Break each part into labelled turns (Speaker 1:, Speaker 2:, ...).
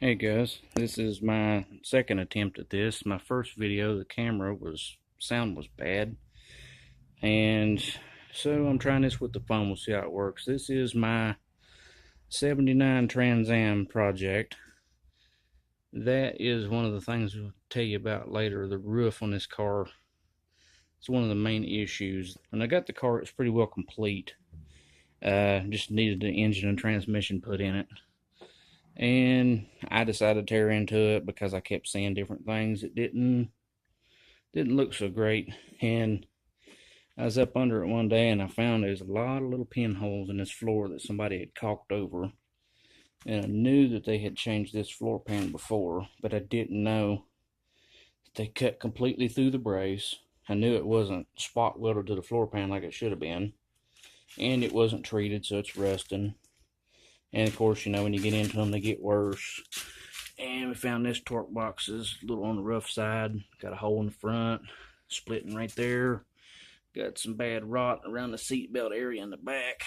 Speaker 1: Hey guys, this is my second attempt at this. My first video, the sound was bad, and so I'm trying this with the phone. We'll see how it works. This is my 79 Trans Am project. That is one of the things we'll tell you about later. The roof on this car, it's one of the main issues. When I got the car, it's pretty well complete. Just needed the engine and transmission put in it. And I decided to tear into it because I kept seeing different things. It didn't look so great. And I was up under it one day and I found there's a lot of little pinholes in this floor that somebody had caulked over. And I knew that they had changed this floor pan before, but I didn't know that they cut completely through the brace. I knew it wasn't spot welded to the floor pan like it should have been. And it wasn't treated, so it's rusting. And of course, you know, when you get into them, they get worse. And we found this torque box is a little on the rough side. Got a hole in the front, splitting right there. Got some bad rot around the seat belt area in the back.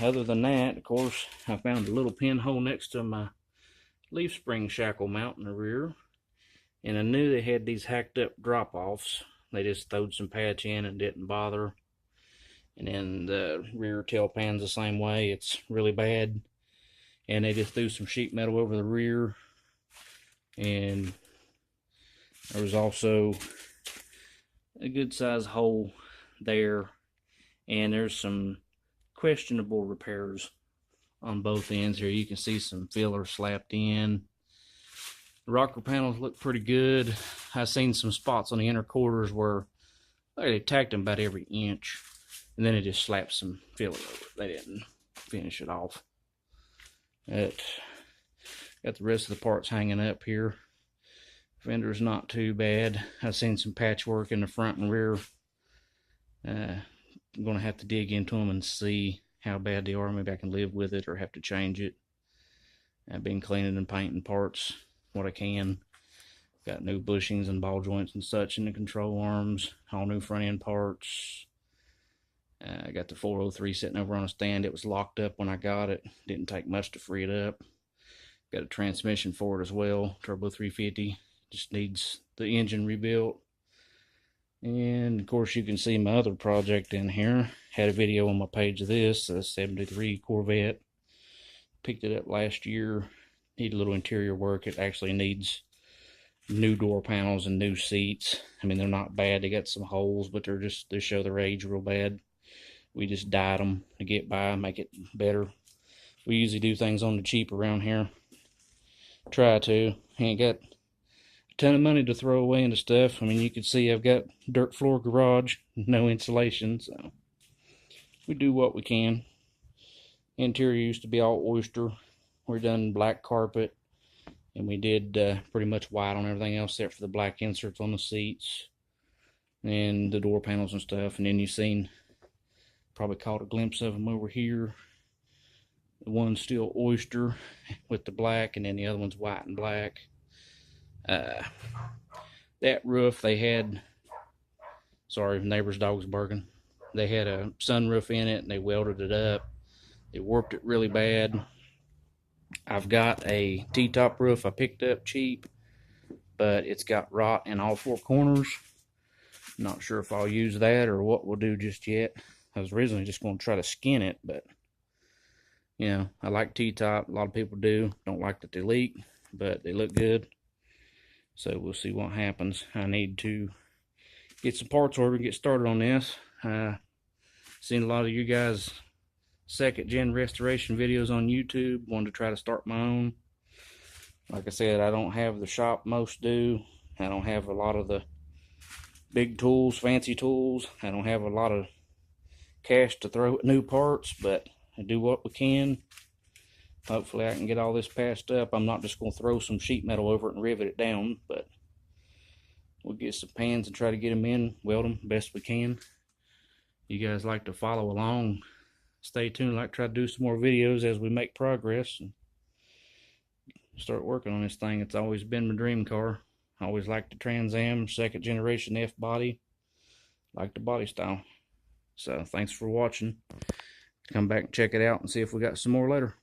Speaker 1: Other than that, of course, I found a little pinhole next to my leaf spring shackle mount in the rear. And I knew they had these hacked up drop-offs. They just throwed some patch in and didn't bother. And then the rear tail pan's the same way. It's really bad. And they just threw some sheet metal over the rear. And there was also a good sized hole there. And there's some questionable repairs on both ends here. You can see some filler slapped in. The rocker panels look pretty good. I've seen some spots on the inner quarters where they tacked them about every inch. And then it just slapped some filler over it. They didn't finish it off. Got the rest of the parts hanging up here. Fender's not too bad. I've seen some patchwork in the front and rear. I'm going to have to dig into them and see how bad they are. Maybe I can live with it or have to change it. I've been cleaning and painting parts what I can. Got new bushings and ball joints and such in the control arms. All new front end parts. I got the 403 sitting over on a stand. It was locked up when I got it. Didn't take much to free it up. Got a transmission for it as well. Turbo 350. Just needs the engine rebuilt. And of course you can see my other project in here. Had a video on my page of this. A 73 Corvette. Picked it up last year. Need a little interior work. It actually needs new door panels and new seats. I mean, they're not bad. They got some holes, but they show their age real bad. We just dyed them to get by, make it better. We usually do things on the cheap around here. Try to. Ain't got a ton of money to throw away into stuff. I mean, you can see I've got dirt floor garage, no insulation, so we do what we can. Interior used to be all oyster. We're done black carpet, and we did pretty much white on everything else except for the black inserts on the seats and the door panels and stuff. And then you've seen, probably caught a glimpse of them over here. The one's still oyster with the black, and then the other one's white and black. That roof, they had, sorry, neighbor's dog's barking. They had a sunroof in it, and they welded it up. They warped it really bad. I've got a T-top roof I picked up cheap, but it's got rot in all four corners. Not sure if I'll use that or what we'll do just yet. I was originally just going to try to skin it, but you know, I like T-top. A lot of people do. Don't like that they leak, but they look good. So we'll see what happens. I need to get some parts ordered and get started on this. Seen a lot of you guys second gen restoration videos on YouTube. Wanted to try to start my own. Like I said, I don't have the shop most do. I don't have a lot of the big tools, fancy tools. I don't have a lot of cash to throw at new parts, but I do what we can. Hopefully I can get all this patched up. I'm not just going to throw some sheet metal over it and rivet it down, but we'll get some pans and try to get them in, weld them best we can. You guys like to follow along, stay tuned. I like to try to do some more videos as we make progress and start working on this thing. It's always been my dream car. I always liked the Trans Am, second generation F body. Like the body style. So thanks for watching. Come back and check it out and see if we got some more later.